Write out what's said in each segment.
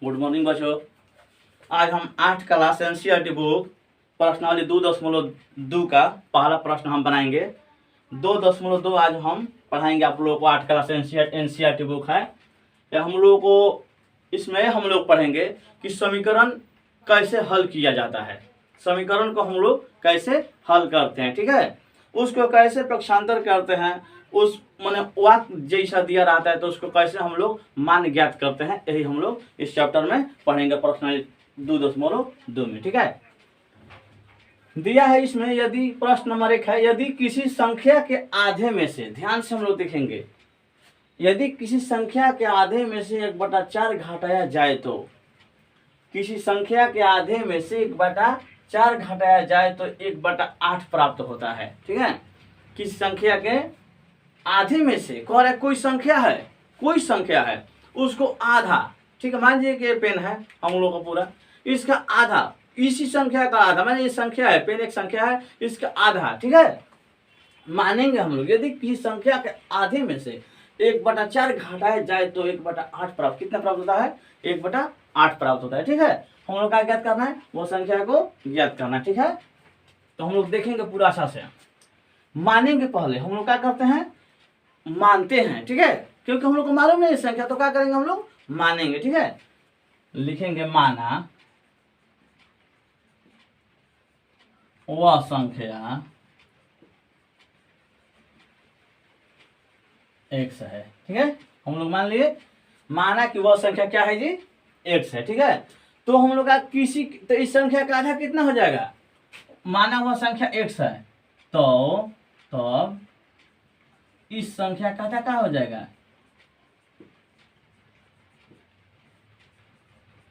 Good morning बच्चों। आज हम 8 क्लास एनसीईआरटी बुक प्रश्नावली 2.2 का पहला प्रश्न हम बनाएंगे। 2.2 आज हम पढ़ाएंगे आप लोगों को। 8 क्लास एनसीईआरटी बुक है। हम लोगों को इसमें हम लोग पढ़ेंगे कि समीकरण कैसे हल किया जाता है, समीकरण को हम लोग कैसे हल करते हैं, ठीक है। उसको कैसे पक्षांतर करते हैं, उस माने वाक्य जैसा दिया रहता है तो उसको कैसे हम लोग मान ज्ञात करते हैं, यही हम लोग इस चैप्टर में पढ़ेंगे प्रश्न 2.2 में, ठीक है। दिया है इसमें, यदि प्रश्न नंबर 1 है, यदि किसी संख्या के आधे में से, ध्यान से हम लोग देखेंगे, यदि किसी संख्या के आधे में से 1/4 घटाया जाए तो, किसी संख्या के आधे में से 1/4 घटाया जाए तो 1/8 प्राप्त होता है, ठीक है। किसी संख्या के आधे में से कह रहे कोई संख्या है, कोई संख्या है उसको आधा, ठीक है। मान लीजिए कि ये पेन है हम लोग का पूरा, इसका आधा, इसी संख्या का आधा, माने ये संख्या है, पेन एक संख्या है, इसका आधा, ठीक है। मानेंगे हम लोग यदि किसी संख्या के आधे में से 1/4 घटाया जाए तो 1/8 प्राप्त, कितना प्राप्त होता है? 1/8 प्राप्त होता है, ठीक है। हम लोग का ज्ञात करना है, वो संख्या को ज्ञात करना है, ठीक है। तो हम लोग देखेंगे पूरा अच्छा से, मानेंगे पहले हम लोग क्या करते हैं, मानते हैं, ठीक है। क्योंकि हम लोग को मालूम नहीं संख्या, तो क्या करेंगे हम लोग, मानेंगे, ठीक है। लिखेंगे माना वह संख्या x है, ठीक है। हम लोग मान लिए, माना कि वह संख्या क्या है जी, x है, ठीक है। तो हम लोग का किसी, तो इस संख्या का आधा कितना हो जाएगा, माना वह संख्या x है, तो तब इस संख्या का आधा क्या हो जाएगा,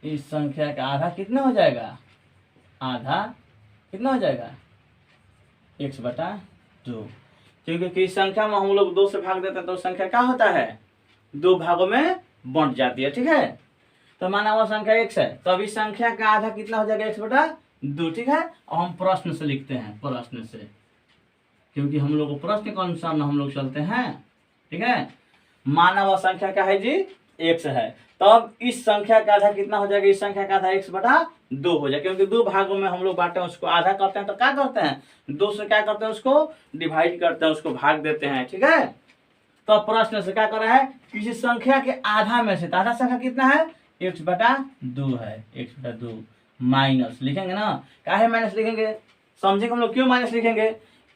इस संख्या का आधा कितना हो जाएगा, आधा कितना हो जाएगा, x/2। क्योंकि किस संख्या में हम लोग 2 से भाग देते हैं तो संख्या क्या होता है, 2 भागों में बंट जाती है, ठीक है। तो माना वह संख्या x है, तो अभी संख्या का आधा कितना हो जाएगा, x/2, ठीक है। और हम प्रश्न से लिखते हैं, प्रश्न से, क्योंकि हम लोग प्रश्न के अनुसार हम लोग चलते हैं, ठीक है। माना वह संख्या क्या है जी, x है, तब इस संख्या का आधा कितना हो जाएगा, इस संख्या का आधा x/2 हो जाएगा। क्योंकि 2 भागों में हम लोग बांटे हैं, उसको आधा करते हैं तो क्या करते हैं, 2 से क्या करते हैं, उसको डिवाइड करते हैं, उसको भाग देते हैं, ठीक है। तो प्रश्न से क्या कर रहा है, किसी संख्या के आधा में से, तो आधा संख्या कितना है, x/2 है, x/2 माइनस, लिखेंगे ना, क्या है माइनस लिखेंगे, समझेंगे हम लोग क्यों माइनस लिखेंगे।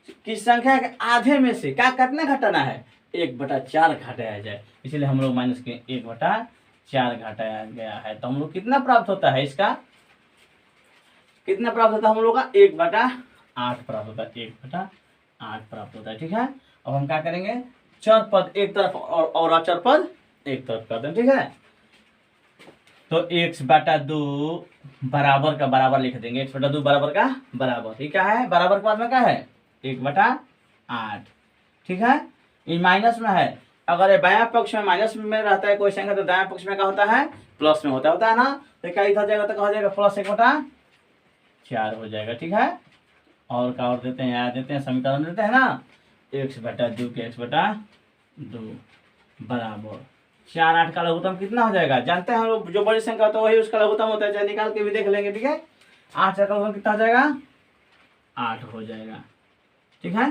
किसी संख्या के आधे में से क्या कितना घटाना है, 1/4 घटाया जाए, इसलिए हम लोग माइनस के 1/4 घटाया गया है। तो हम लोग कितना प्राप्त होता है, इसका कितना प्राप्त होता है, हम लोग का 1/8 प्राप्त होता है, 1/8 प्राप्त होता है, ठीक है। अब हम क्या करेंगे, चर पद एक तरफ और अचर पद एक तरफ कर दें, ठीक है। तो 1/2 बराबर का बराबर लिख देंगे, 1/2 बराबर का बराबर, ये क्या है, बराबर के बाद में क्या है, 1/8, ठीक है। ये माइनस में है, अगर ये बायां पक्ष में माइनस में रहता है कोई संख्या, तो दायां पक्ष में क्या होता है, प्लस में होता है ना। तो क्या इधर जाएगा, तो क्या हो जाएगा, प्लस 1/4 हो जाएगा, ठीक है। और क्या और देते हैं, यहाँ देते हैं, समीकरण देते हैं ना, x/2 के x/2 बराबर 4, 8 का लघुत्तम कितना हो जाएगा, जानते हैं हम लोग, जो बड़ी संख्या होता है वही उसका लघुत्तम होता है, चाहे निकाल के भी देख लेंगे, ठीक है। 8 का लघुत्तम कितना हो जाएगा, 8 हो जाएगा, ठीक है।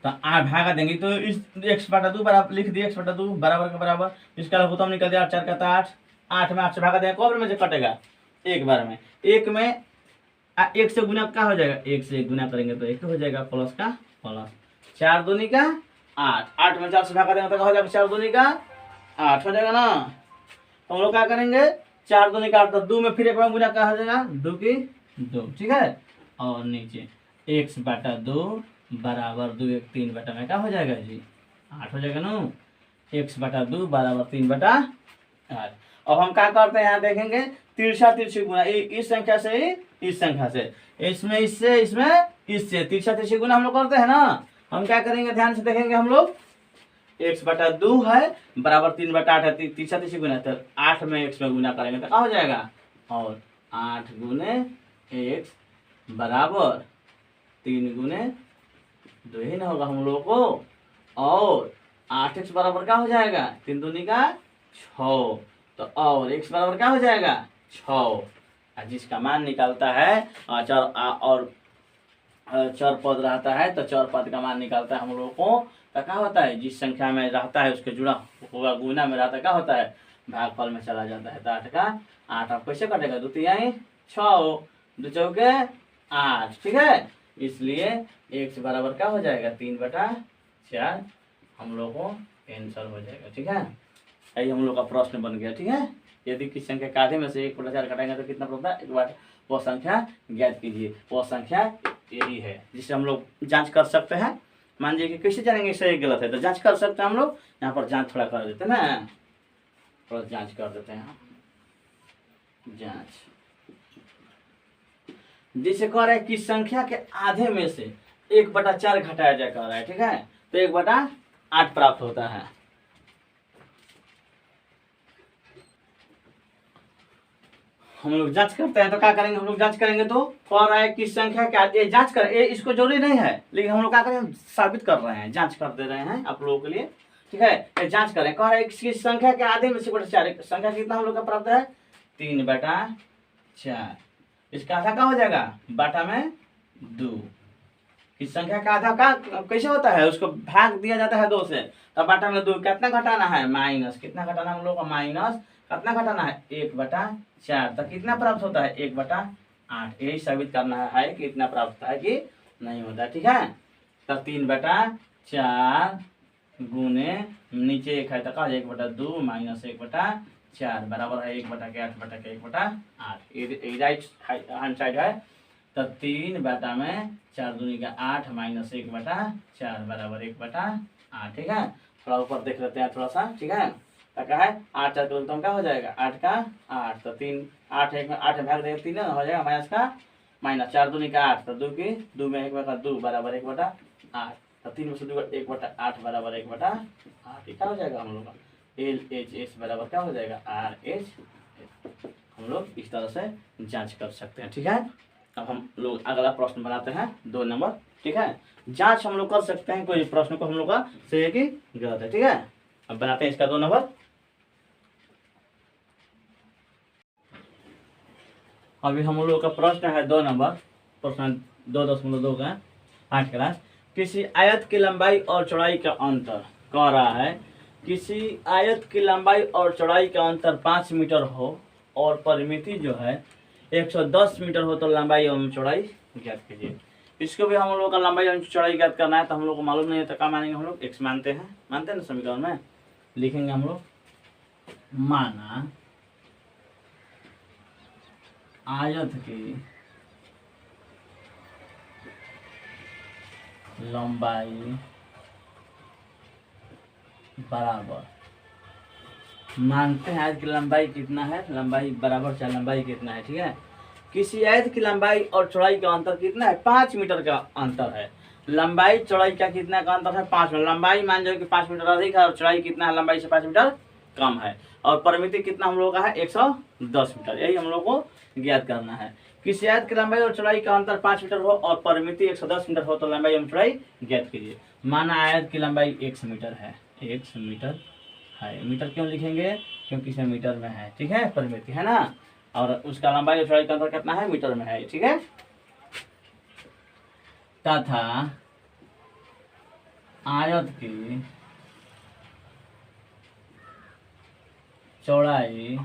तो 8 भागा देंगे तो इस x/2 बराबर लिख दिए, x/2 बराबर के बराबर, इसका लघुत्तम निकल दिया, 4 का 8, 8 में 8 से भागा देंगे, कब में से कटेगा, एक बार में, एक में 1 से गुना क्या हो जाएगा, 1 से गुना करेंगे तो 1 हो जाएगा, प्लस का प्लस, 4 दूनी का 8, 8 में 4 से भागा देंगे तो क्या हो जाएगा, 4 दूनी का 8 हो जाएगा ना। तो हम लोग क्या करेंगे, 4 दूनी का 8, तो 2 में फिर एक बार गुना क्या हो जाएगा, 2 की 2, ठीक है। और नीचे x/2 बराबर 2 1 3 बटा में क्या हो जाएगा जी, 8 हो जाएगा ना, x/2 बराबर 3/8। अब हम क्या करते हैं, यहाँ देखेंगे, तिरछा तिरछी गुना, इस संख्या से इस संख्या से, इसमें इससे इसमें इससे तिरछा तिरछी गुना हम लोग करते हैं ना। हम क्या करेंगे, ध्यान से देखेंगे हम लोग, x/2 है बराबर 3/8 है, तिरछा तिरछी गुना, तो 8 में x में गुना करेंगे तो क्या हो जाएगा, और 8 गुने x बराबर 3 गुने 2 ही ना होगा हम लोग को, और 8x बराबर क्या हो जाएगा, 3 दूनी का 6, तो और x बराबर क्या हो जाएगा 6, और जिसका मान निकालता है और चर पद रहता है तो चर पद का मान निकालता है हम लोगों को, तो क्या होता है जिस संख्या में रहता है उसके जुड़ा होगा गुना में रहता है क्या होता है भागफल में चला जाता है। तो 8 का 8 अब कैसे कटेगा 2 3 6 2 चौके 8, ठीक है। इसलिए x बराबर क्या हो जाएगा 3/4 हम लोग को आंसर हो जाएगा, ठीक है। यही हम लोग का प्रश्न बन गया, ठीक है। यदि किसी संख्या के आधे में से 1/4 घटाएंगे तो कितना पड़ता है, एक बार वो संख्या ज्ञात कीजिए। वो संख्या यही है जिसे हम लोग जांच कर सकते हैं। मान लीजिए कि कैसे जानेंगे सही गलत है, तो जांच कर सकते हैं हम लोग। यहाँ पर जांच थोड़ा कर देते हैं ना, थोड़ा जांच कर देते हैं। जांच जिसे कह रहा है कि संख्या के आधे में से 1/4 घटाया जाए कह रहा है, ठीक है। तो 1/8 प्राप्त होता है। हम लोग जांच करते हैं तो क्या करेंगे, हम लोग जांच करेंगे तो कह रहा है कि संख्या के आधे जांच कर इसको जरूरी नहीं है, लेकिन हम लोग क्या करेंगे साबित कर रहे हैं, जांच कर दे रहे हैं आप लोगों के लिए, ठीक है। जांच करें कह रहा है कि संख्या के आधे में से 1/4 संख्या कितना हम लोग का प्राप्त है 3/4। इसका आधा क्या हो जाएगा बाटा में 2। इस संख्या का आधा का कैसे होता है, उसको भाग दिया जाता है 2 से, तब बाटा में 2 कितना घटाना है माइनस, कितना घटाना हम लोग का माइनस कितना घटाना है 1/4। तो कितना प्राप्त होता है 1/8। यही साबित करना है कि इतना प्राप्त होता है कि नहीं होता है, ठीक है। तो 3/4 गुने नीचे 1 है तो 1/2 माइनस 1/4 बराबर है 1/8 ये राइट हैंड साइड है। तो 3/4 दूनी का 8 माइनस 1/4 बराबर 1/8, ठीक है। थोड़ा ऊपर देख लेते हैं थोड़ा सा, ठीक है। तो क्या है 8 4 तो क्या हो जाएगा 8 का 8, तो 3 8 1 में 8 भाग देगा 3 हो जाएगा माइनस का माइनस 4 दूनी का 8, तो 2 में 1 2 बराबर 1/8, तो 3 में से 2 1/8 बराबर 1/8, क्या हो जाएगा हम लोग का LHS बराबर क्या हो जाएगा RH। हम लोग इस तरह से जांच कर सकते हैं, ठीक है। अब हम लोग अगला प्रश्न बनाते हैं 2 नंबर, ठीक है। जांच हम लोग कर सकते हैं कोई प्रश्न को हम लोग का सही है कि गलत है, ठीक है। अब बनाते हैं इसका 2 नंबर। अभी हम लोग का प्रश्न है 2 नंबर, प्रश्न 2.2 का 8 क्लास। किसी आयत की लंबाई और चौड़ाई का अंतर कह रहा है, किसी आयत की लंबाई और चौड़ाई का अंतर 5 मीटर हो और परिमिति जो है 110 मीटर हो तो लंबाई एवं चौड़ाई ज्ञात कीजिए। इसको भी हम लोग का लंबाई एवं चौड़ाई ज्ञात करना है, तो हम लोग को मालूम नहीं है तो क्या मानेंगे हम लोग x मानते हैं ना समीकरण में लिखेंगे हम लोग, माना आयत की लंबाई बराबर, मानते हैं आयत की लंबाई कितना है, लंबाई बराबर चाहे लंबाई कितना है, ठीक है। किसी आयत की लंबाई और चौड़ाई का अंतर कितना है 5 मीटर का अंतर है। लंबाई चौड़ाई का कितना का अंतर है 5 मीटर। लंबाई मान जाओ कि 5 मीटर अधिक है और चौड़ाई कितना है लंबाई से 5 मीटर कम है, और परिमिति कितना हम लोग का है 110 मीटर। यही हम लोग को ज्ञात करना है। किसी आयत की लंबाई और चौड़ाई का अंतर 5 मीटर हो और परिमिति 110 मीटर हो तो लंबाई एवं चौड़ाई ज्ञात कीजिए। माना आयत की लंबाई 1 मीटर है, 1 मीटर है। मीटर क्यों लिखेंगे क्योंकि इसे मीटर में है, ठीक है, परिमिति है ना, और उसका लंबाई और चौड़ाई का अंतर कितना है मीटर में है, ठीक है। तथा आयत की चौड़ाई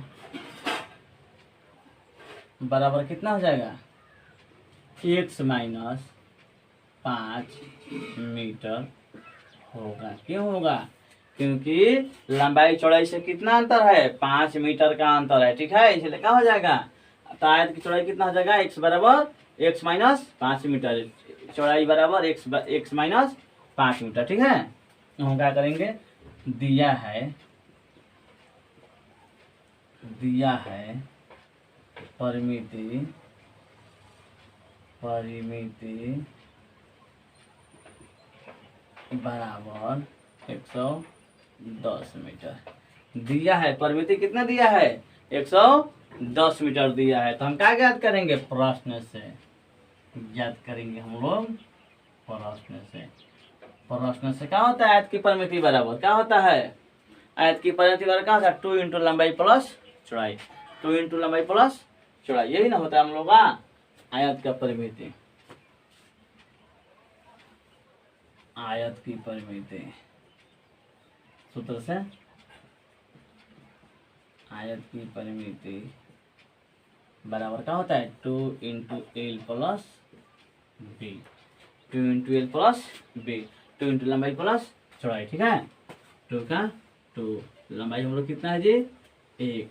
बराबर कितना हो जाएगा x माइनस 5 मीटर होगा। क्यों होगा क्योंकि लंबाई चौड़ाई से कितना अंतर है 5 मीटर का अंतर है, ठीक है। इसलिए क्या हो जाएगा तो आयत की चौड़ाई कितना हो जाएगा x बराबर x माइनस 5 मीटर, चौड़ाई बराबर x माइनस 5 मीटर, ठीक है। हम क्या करेंगे दिया है परिमिति बराबर 110 मीटर दिया है। परिमिति कितना दिया है 110 मीटर दिया है। तो हम क्या ज्ञात करेंगे प्रश्न से ज्ञात करेंगे हम लोग प्रश्न से क्या होता है आयत की परिमिति बराबर क्या होता है, आयत की परिमिति बराबर क्या होता है 2 × लंबाई प्लस चौड़ाई, 2 इंटू लंबाई प्लस चौड़ाई, यही ना होता है हम लोग का आयत का परिमिति, आयत की परिमिति सूत्र से आयत की परिमिति बराबर क्या होता है 2 into L plus B, 2 into L plus B, 2 into लंबाई प्लस चौड़ाई, ठीक है। 2 का 2, लंबाई हम लोग कितना है जी x,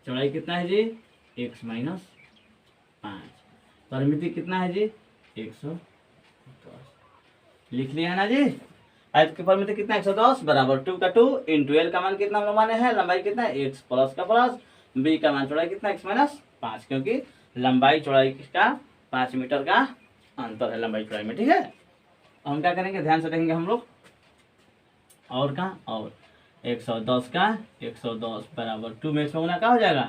चौड़ाई कितना है जी x माइनस 5, परिमिति कितना है जी 110, लिख लिया है ना जी। आयत की परिमिति कितना 110 बराबर 2 का 2 इंटू एल का मान कितना हम लोग माने हैं, लंबाई कितना है x प्लस का प्लस, बी का मान चौड़ाई कितना x माइनस 5, क्योंकि लंबाई चौड़ाई का 5 मीटर का अंतर है लंबाई चौड़ाई में, ठीक है। हम क्या करेंगे, ध्यान से देखेंगे हम लोग, और का और 110 का 110 बराबर 2 में x में गुना क्या हो जाएगा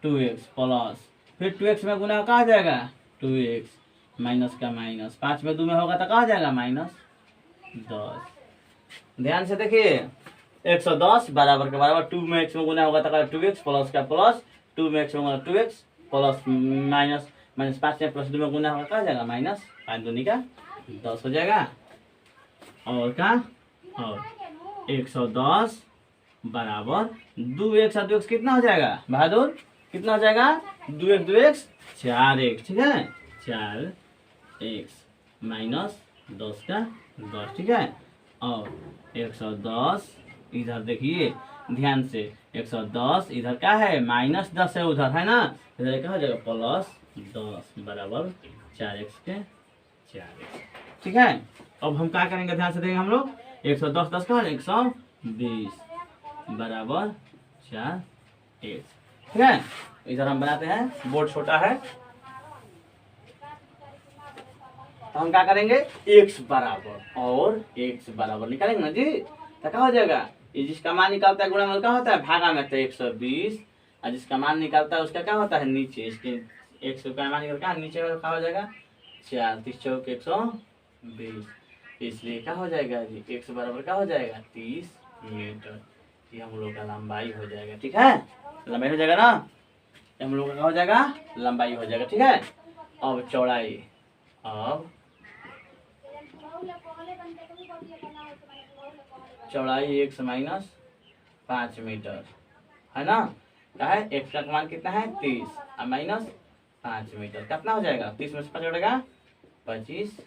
2x प्लस, फिर 2x में गुना क्या हो जाएगा 2x माइनस का माइनस, 5 में 2 में होगा तो क्या हो जाएगा माइनस 10। ध्यान से देखिए 110 बराबर के बराबर 2 में x में गुना होगा तो 2x प्लस का प्लस, 2 में x में गुना 2x प्लस माइनस माइनस 5 में प्लस 2 में गुना होगा क्या हो जाएगा माइनस 5 दूनी का 10 हो जाएगा। और का और 110 बराबर 2x और 2x कितना हो जाएगा बहादुर, कितना हो जाएगा 2x 2x 4x, ठीक है, 4x माइनस 10 का 10, ठीक है। और 110 इधर देखिए ध्यान से 110 इधर क्या है माइनस 10 है उधर, है ना, इधर क्या हो जाएगा प्लस 10 बराबर 4x के 4x, ठीक है। अब हम क्या करेंगे, ध्यान से देंगे हम लोग 110 10 का 120 बराबर 4x, ठीक है। इधर हम बनाते हैं, बोर्ड छोटा है तो हम क्या करेंगे x बराबर और x बराबर निकालेंगे ना जी, तो क्या हो जाएगा, ये जिसका मान निकालता है गुणा में क्या होता है भागा में, तो 120, और जिसका मान निकालता है उसका क्या होता है नीचे, इसके 100 का मान निकलता है नीचे क्या हो जाएगा 4 3 चौक 120, इसलिए क्या हो जाएगा जी x बराबर क्या हो जाएगा 30 मीटर, ये हम लोग का लंबाई हो जाएगा, ठीक है, लंबाई हो जाएगा ना, हम लोग का क्या हो जाएगा लंबाई हो जाएगा, ठीक है। अब चौड़ाई, अब चौड़ाई x माइनस 5 मीटर है ना, क्या है x का मान कितना है 30 और माइनस 5 मीटर कितना हो जाएगा, 30 में से 5 जोड़ेगा 25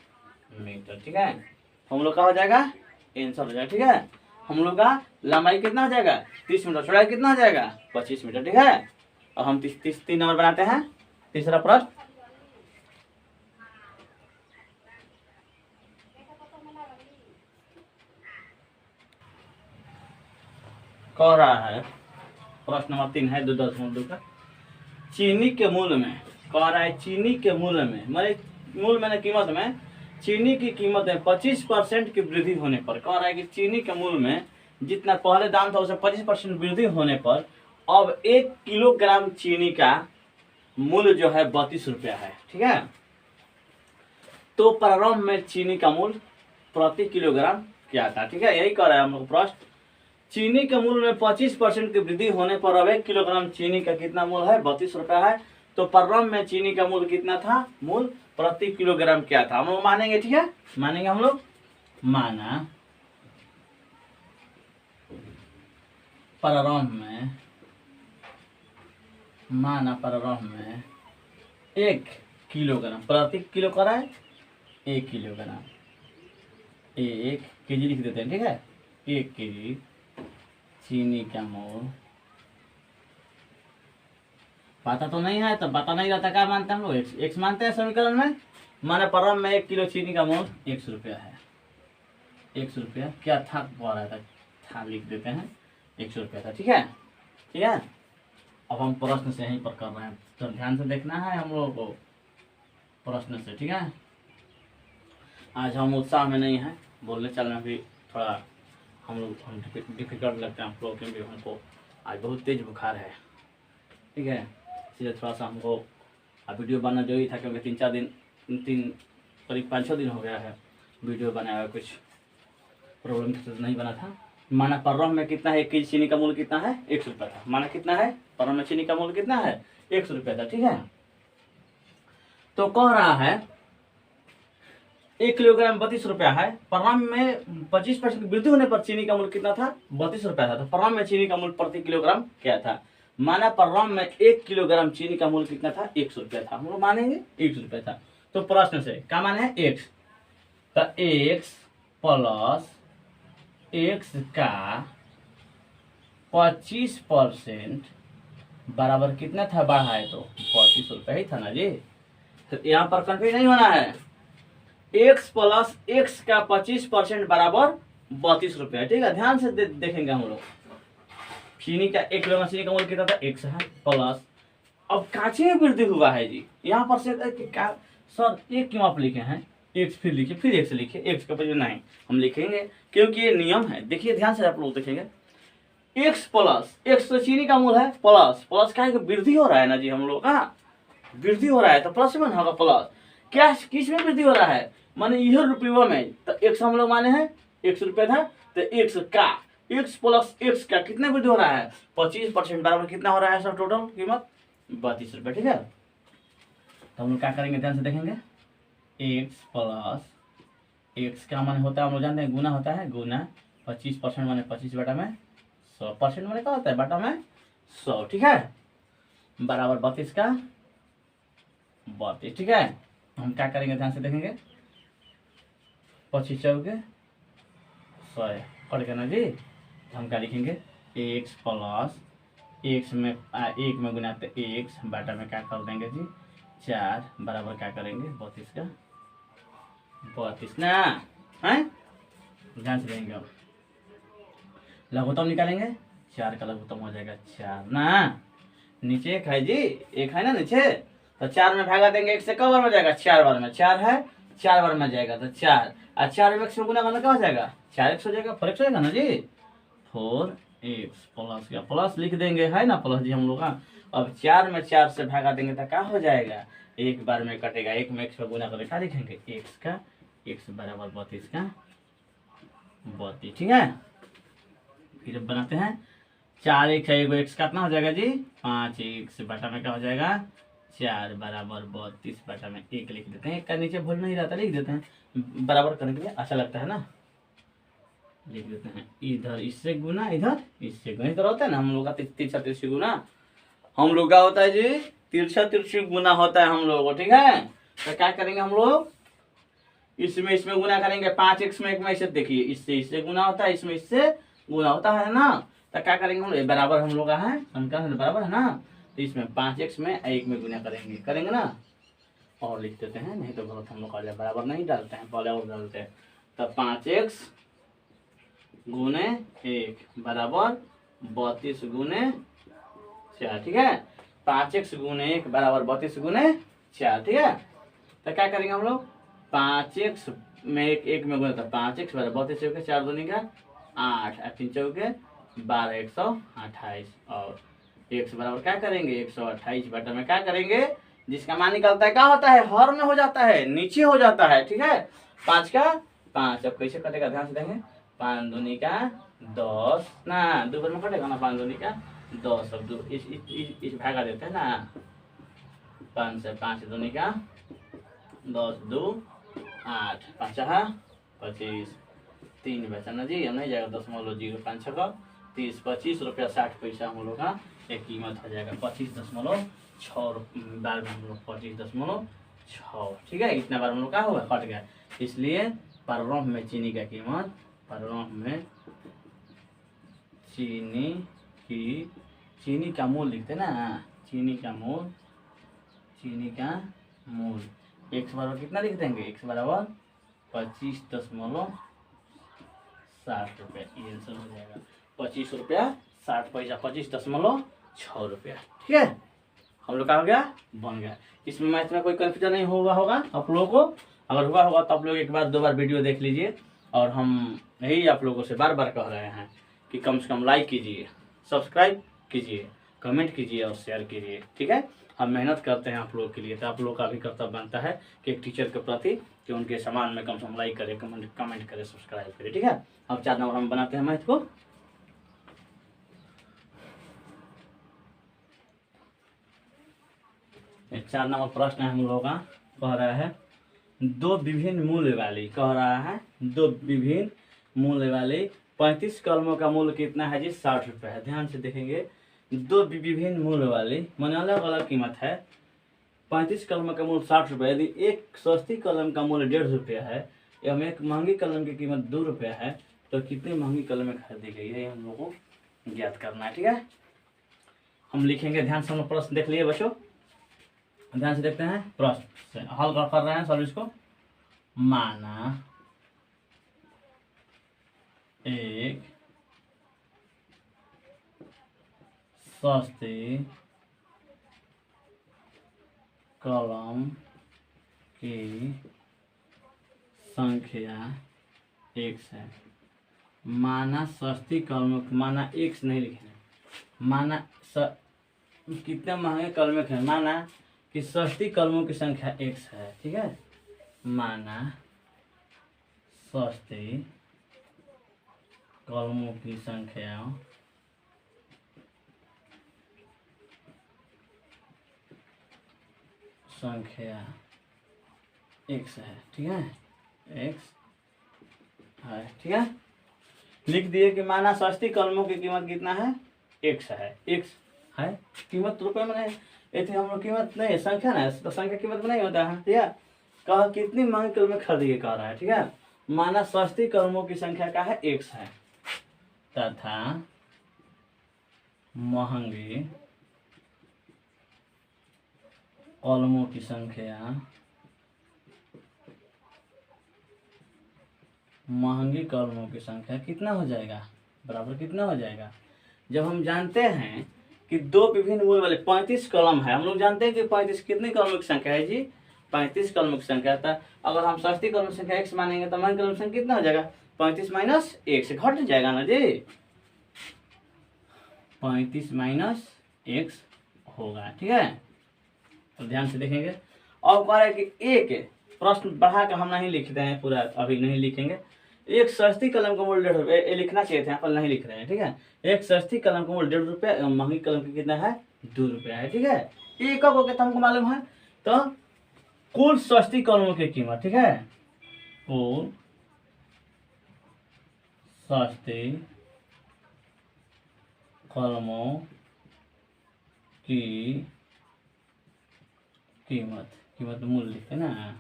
मीटर, ठीक है। हम लोग का हो जाएगा आंसर हो जाएगा, ठीक है। हम लोग का लंबाई कितना हो जाएगा 30 मीटर, चौड़ाई कितना हो जाएगा 25 मीटर, ठीक है। और हम 3 नंबर बनाते हैं, तीसरा प्रश्न, कह रहा है प्रश्न नंबर 3 है 2.2 का, चीनी के मूल्य में, कह रहा है चीनी के मूल्य में, मूल्य मैंने कीमत में, चीनी की कीमत में 25% की वृद्धि होने पर, कह रहा है कि चीनी के मूल्य में जितना पहले दाम था उसे 25% वृद्धि होने पर अब 1 किलोग्राम चीनी का मूल्य जो है 32 रुपया है, ठीक है। तो प्रारंभ में चीनी का मूल्य प्रति किलोग्राम क्या था, ठीक है, यही कह रहा है हम लोग प्रश्न। चीनी के मूल्य में 25% की वृद्धि होने पर अब 1 किलोग्राम चीनी का कितना मूल्य है 32 रुपया है। तो प्रारंभ में चीनी का मूल्य कितना था, मूल्य प्रति किलोग्राम क्या था, हम लोग मानेंगे, ठीक है, मानेंगे हम लोग, माना प्रारंभ में, माना प्रारंभ में 1 किलोग्राम, प्रति किलो कराए 1 किलोग्राम, 1 केजी लिख देते हैं, ठीक है, 1 केजी चीनी का मूल्य, पता तो नहीं है तो पता नहीं रहता, क्या मानते हैं हम लोग x मानते हैं समीकरण में, माने प्रारंभ में 1 किलो चीनी का मूल्य 100 रुपया है, 100 रुपया क्या था पड़ रहा था लिख देते हैं 100 रुपया था, ठीक है, ठीक है। अब हम प्रश्न से यहीं पर कर रहे हैं, तो ध्यान से देखना है हम लोगों को प्रश्न से, ठीक है। आज हम उत्साह में नहीं है, बोलने चलना भी थोड़ा हम डिफिकल्ट लगता है हमको, क्योंकि हमको आज बहुत तेज बुखार है, ठीक है, इसलिए थोड़ा सा हमको वीडियो बनाना जरूरी था, क्योंकि 3-4 दिन करीब 5-6 दिन हो गया है वीडियो बनाया हुआ, कुछ प्रॉब्लम की वजह से नहीं बना था, माना परम में कितना है, 1 केजी चीनी का मूल्य कितना है, 100 रुपया था। माना कितना है, परम में चीनी का मूल्य कितना है, 100 रुपया था। ठीक है, तो कह रहा है 1 किलोग्राम 32 रुपया है। परम में 25% वृद्धि होने पर चीनी का मूल्य कितना था, 32 रुपया था। तो परम में चीनी का मूल्य प्रति किलोग्राम क्या था, माना परम में 1 किलोग्राम चीनी का मूल्य कितना था, 100 रुपया था। हम लोग मानेंगे 100 रुपया था। तो प्रश्न से क्या माने है, x, तो x प्लस x का 25% बराबर कितना था, बढ़ा है तो 32 रुपया ही था ना जी। तो यहाँ पर कंफ्यूज नहीं होना है, x प्लस x का 25% बराबर 32 रुपया। ठीक है, ध्यान से देखेंगे हम लोग। चीनी का 1 किलोग्राम चीनी का मूल्य कितना था, 100 है, प्लस अब कांचे में वृद्धि हुआ है जी। यहाँ पर से सर एक क्यों आप लिखे हैं, x फिर लिखे, फिर x लिखे, x का वजह नहीं हम लिखेंगे क्योंकि ये नियम है। देखिए ध्यान से आप लोग देखेंगे, x प्लस x तो चीनी का मूल्य है, प्लस प्लस क्या है, वृद्धि हो रहा है ना जी हम लोग का, वृद्धि हो रहा है तो प्लस में होगा। प्लस क्या किस में वृद्धि हो रहा है, माने यह रुपये में, तो x हम लोग माने हैं 100 रुपये था, तो x का x प्लस x का कितना वृद्धि हो रहा है, 25% बराबर कितना हो रहा है सर, टोटल कीमत 32 रुपये। ठीक है, तो हम लोग क्या करेंगे, ध्यान से देखेंगे, x प्लस x का मान होता है, हम लोग जानते हैं गुना होता है, गुना 25% माने 25 बटा में 100% माने क्या होता है, बटा में 100। ठीक है, बराबर 32 का 32। ठीक है, हम क्या करेंगे, ध्यान से देखेंगे, 25 चौके 100 पढ़ के ना जी। तो हम क्या लिखेंगे, x प्लस x में 1 में गुना तो x बटा में क्या कर देंगे जी 4 बराबर क्या करेंगे 32 का 32 ना है। ध्यान से देंगे, अब लघुत्तम निकालेंगे, 4 का लघुत्तम हो जाएगा 4 ना, नीचे 1 है जी, 1 है ना नीचे, तो 4 में भागा देंगे, 1 से कब बार में जाएगा, 4 बार में, 4 है 4 बार में जाएगा तो 4, और 4 में 1 में गुना करना क्या हो जाएगा, 4x हो जाएगा, 4x हो जाएगा ना जी, 4x प्लस का प्लस लिख देंगे, है ना प्लस जी हम लोग का। अब 4 में 4 से भागा देंगे तो क्या हो जाएगा, 1 बार में कटेगा, 1 में 1 पे गुना करके क्या लिखेंगे, x का x बराबर 32 का 32। ठीक है, फिर बनाते हैं, 4x है, एगो x कितना हो जाएगा जी 5x बटा में क्या हो जाएगा 4 बराबर 32 बटा में 1 लिख देते हैं। 1 का नीचे भूल नहीं रहता, लिख देते हैं, बराबर करने के लिए अच्छा लगता है ना, लिख देते हैं, इधर इससे गुना, इधर इससे गुना, इधर होता है ना हम लोग का तिरछा तिरछी गुना, हम लोग का होता है जी तिरछा तिरछी गुना होता है हम लोग को। ठीक है, तो क्या करेंगे हम लोग, इसमें गुना करेंगे, 5x में 1 में इसे देखिए, इससे गुना होता है, इसमें इससे गुना होता है ना, तो क्या करेंगे हम लोग, बराबर हम लोग का है, संख्या बराबर है ना, तो इसमें 5x में 1 में गुना करेंगे ना, और लिख देते हैं, नहीं तो गलत हम लोग का बराबर नहीं डालते हैं, पहले और डालते हैं। तो 5x गुने 1 बराबर 32 गुने 4। ठीक है, 5x गुने 1 बराबर 32 गुने 4। ठीक है, तो क्या करेंगे हम लोग, 5x में 1 में गुना, तो 5x बराबर 32 चौके 4 दूनी का 8 और 3 चौके 12, 128, और x बराबर क्या करेंगे 128 बटा में क्या करेंगे, जिसका मान निकलता है क्या होता है, हर में हो जाता है, नीचे हो जाता है। ठीक है, 5 का 5, अब कैसे कटेगा ध्यान से देखें, 5 दूनी का 10 ना, 2 बार में कटेगा ना, 5 दूनी का 10, अब 2 इस भागा देते हैं ना, 5 से 5 दूनी का 10, 2 8, 5 25, 3 बचा ना जी, हम नहीं जाएगा 0.05 का 30, 25 रुपया 60 पैसा हम लोग का एक कीमत हो जाएगा 25.6 बार में हम लोग 25.6। ठीक है, इतना बार हम लोग का होगा कट गया, इसलिए पररम में चीनी का कीमत, पररम में चीनी का मूल लिखते ना, चीनी का मूल x बराबर कितना लिख देंगे, x बराबर 25.60 रुपया, ये आंसर हो जाएगा 25 रुपया 60 पैसा, 25.6 रुपया। ठीक है, हम लोग का हो गया, बन गया। इसमें मैथ में कोई कंफ्यूजन नहीं होगा आप लोगों को, अगर हुआ होगा तो आप लोग 1 बार 2 बार वीडियो देख लीजिए, और हम यही आप लोगों से बार बार कह रहे हैं कि कम से कम लाइक कीजिए, सब्सक्राइब कीजिए, कमेंट कीजिए और शेयर कीजिए। ठीक है, हम मेहनत करते हैं आप लोगों के लिए, तो आप लोग का भी कर्तव्य बनता है कि एक टीचर के प्रति कि उनके सामान में कम से कम लाइक करें, कमेंट करें, सब्सक्राइब करें। ठीक है, अब 4 नंबर हम बनाते हैं मैथ को। ये 4 नंबर प्रश्न है हम लोगों का। कह रहा है दो विभिन्न मूल्य वाली, कह रहा है दो विभिन्न मूल्य वाली 35 कलमों का मूल्य कितना है जी? 60 रुपये है। ध्यान से देखेंगे, दो विभिन्न मूल्य वाली माने अलग अलग कीमत है। 35 कलम का मूल्य 60 रुपये। यदि एक सस्ती कलम का मूल्य 150 रुपया है एवं एक महंगी कलम की कीमत 2 रुपया है, तो कितनी महंगी कलमें खरीदी गई है, ये हम लोग को ज्ञात करना है। ठीक है, हम लिखेंगे। ध्यान से हम लोग प्रश्न देख लिए बच्चों, ध्यान से देखते हैं प्रश्न से हल कर रहे हैं सॉल्व इसको। माना एक सस्ती कलम की संख्या x है। माना सस्ती कलमों, माना x नहीं लिखना, माना कितने महंगे कलमें हैं। माना कि सस्ती कलमों की संख्या x है। ठीक है, माना सस्ती कलमों की संख्या x है। ठीक है, x है। ठीक है, लिख दिए कि माना सस्ती कलमों की कीमत कितना है? x है। x है, कीमत रुपए में नहीं, ये हम लोग कीमत नहीं, संख्या ना, तो संख्या कीमत में नहीं होता है। ठीक है, कहा कितनी महंगी कलमें खरीदी कह रहा है। ठीक है, माना सस्ती कलमों की संख्या क्या है? x है, तथा महंगी कलमों की संख्या, महंगी कलमों की संख्या कितना हो जाएगा? बराबर कितना हो जाएगा? जब हम जानते हैं कि दो विभिन्न मूल्य वाले 35 कलम है, हम लोग जानते हैं कि 35 कितनी कलमों की संख्या है जी? 35 कलमों की संख्या था। अगर हम सस्ती कलम की संख्या x मानेंगे तो महंगी कलम की संख्या कितना हो जाएगा? 35 माइनस 1 से घट जाएगा ना जी, 35 माइनस x होगा। ठीक है, तो ध्यान से देखेंगे। और कह रहा है कि एक प्रश्न बढ़ा कर हम नहीं लिखते हैं पूरा, अभी नहीं लिखेंगे। एक सस्ती कलम का मूल्य 1.5 रुपये, ये लिखना चाहिए था, यहाँ पर नहीं लिख रहे हैं। ठीक है, एक सस्ती कलम का मूल्य 1.5 रुपये एवं महंगी कलम की कितना है? 2 रुपया है। ठीक है, एक हो गया, हमको मालूम है। तो कुल सस्ती कलमों की कीमत, ठीक है, कुल सस्ती कलमों की कीमत मूल्य लिखते ना,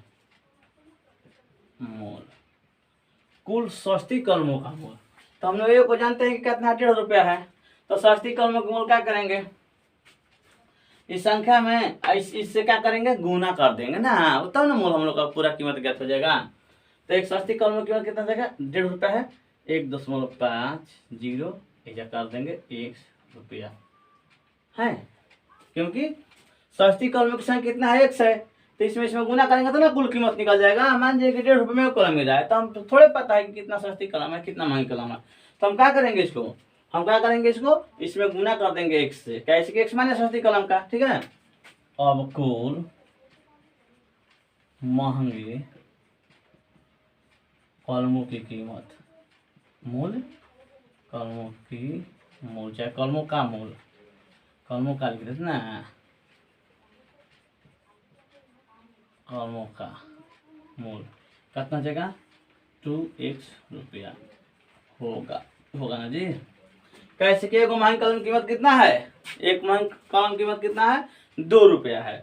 मूल कुल सस्ती कलमों का मूल। तो हम लोग ये को जानते हैं कि कितना 1.5 रुपया है। तो सस्ती कलमों का मूल क्या करेंगे? इस संख्या में इससे क्या करेंगे? गुना कर देंगे ना, तब ना मूल हम लोग का पूरा कीमत ज्ञात हो जाएगा। तो एक सस्ती कलमों की कीमत कितना देगा? 1.5 रुपया है, 1.50 ऐसा कर देंगे 1 रुपया है, क्योंकि सस्ती कलमों की संख्या कितना है? x है। तो इसमें गुना करेंगे तो ना कुल कीमत निकल जाएगा। मान लीजिए कि 1.5 रुपये में कलम मिल रहा है, तो हम थोड़े पता है कि कितना सस्ती कलम है, कितना महंगी कलम है। तो हम क्या करेंगे इसको? इसमें गुना कर देंगे x से। कैसे कि x माने सस्ती कलम का। ठीक है, अब कुल महंगी कलमों की कीमत, मूल कलमों की मूल, चाहे कलमों का मूल, कलमों का लिख देते ना, कलमों का मूल कितना जगह? 2x रुपया होगा ना जी। कैसे कि एक महंगी कलम की कीमत कितना है? एक महंगी कलम की कीमत कितना है? 2 रुपया है।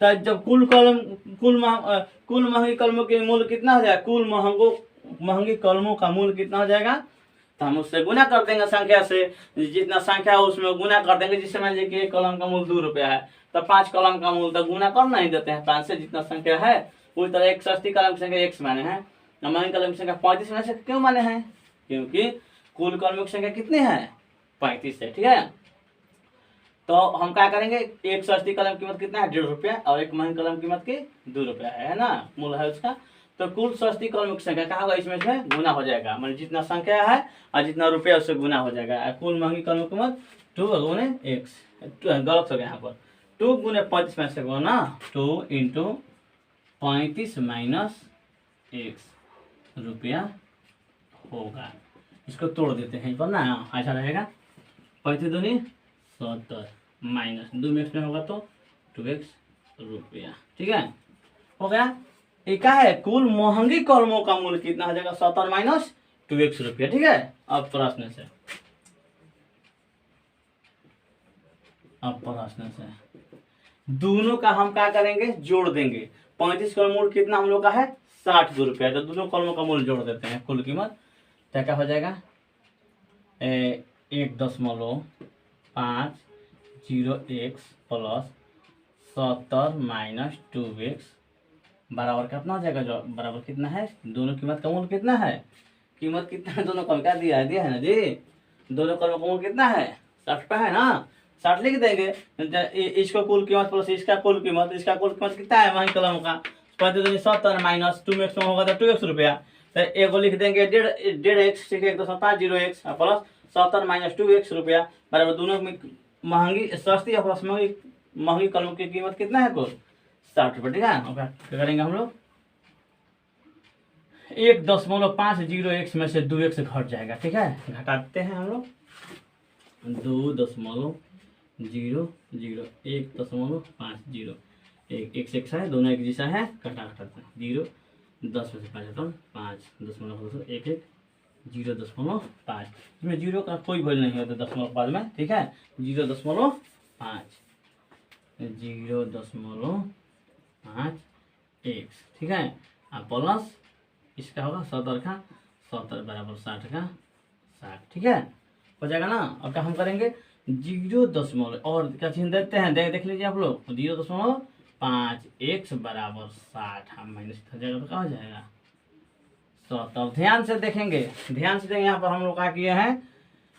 तो जब कुल महंगी कलमों के मूल्य कितना हो जाएगा? कुल महंगी कलमों का मूल्य कितना हो जाएगा? तो हम उससे गुना कर देंगे संख्या से, जितना संख्या है उसमें गुना कर देंगे। जिससे मान लीजिए कि एक कलम का मूल्य 2 रुपया है, तो 5 कलम का मूल्य तो गुना कर नहीं देते हैं 5 से, जितना संख्या है उसी तरह। एक सस्ती कलम की संख्या x माने हैं, महंगी कलम की संख्या 35 माने से क्यों माने हैं? क्योंकि कुल कलमों की संख्या कितनी है? 35 है। ठीक है, तो हम क्या करेंगे? एक सस्ती कलम की कीमत कितना है? 1.5 रुपया, और एक महंगी कलम की कीमत की 2 रुपया है ना, मूल है उसका। तो कुल सस्ती कलम की संख्या क्या होगा? इसमें से गुना हो जाएगा, मतलब जितना संख्या है और जितना रुपया उससे गुना हो जाएगा। कुल महंगी कलम की कीमत 2 गुने x, गलत हो गया यहाँ पर, 2 गुने 35 में से गुना 2 × 35 माइनस एक्स रुपया होगा। इसको तोड़ देते हैं पर ना, ऐसा रहेगा 35 दूनी 70 माइनस 2 में x में होगा तो 2x रुपया। ठीक है, हो गया। ये क्या है, कुल महंगी कलमों का मूल्य कितना हो जाएगा, 70 माइनस 2x रुपया। ठीक है, अब प्रश्न से दोनों का हम क्या करेंगे, जोड़ देंगे। 35 का मूल्य कितना हम लोग का है, 60 रुपया। तो दोनों कलमों का मूल्य जोड़ देते हैं, कुल कीमत क्या क्या हो जाएगा, 1.50x प्लस 70 माइनस 2x बराबर कितना हो जाएगा, जो बराबर कितना है, दोनों कीमत का मूल्य कितना है, कीमत कितना है दोनों का, क्या दिया है ना जी, दोनों कलमों का मूल्य कितना है, 60 पे है ना, 60 लिख देंगे। इसको कुल कीमत प्लस इसका कुल कीमत, इसका कुल कीमत कितना है वही कलम का, 70 माइनस 2 में होगा तो 2x रुपया। तो एगो लिख देंगे 1.5x, ठीक है, 1.50x प्लस 70 माइनस 2x रुपया बराबर दोनों में महंगी सस्ती या प्लस महंगी कलम की कीमत कितना है, कुल 60 रुपये। ठीक है, क्या करेंगे हम लोग, 1.50x में से 2x घट जाएगा। ठीक है, घटाते हैं हम लोग, 2.001.50 एक से एक है, दोनों एक जैसा है, घटाते हैं 0 10 में से 5 तो 5.1 1 0.5 इसमें 0 का कोई वैल्यू नहीं होता दशमलव बाद में। ठीक है, 0.5x। ठीक है, प्लस इसका होगा 70 का 70 बराबर 60 का 60। ठीक है, हो जाएगा ना। अब क्या हम करेंगे, 0 और क्या चीज देते हैं, देख लीजिए आप लोग, 0.5x बराबर 60 हम माइनस हो जाएगा तो क्या हो जाएगा 70। ध्यान से देखेंगे, यहाँ पर हम लोग क्या किए हैं,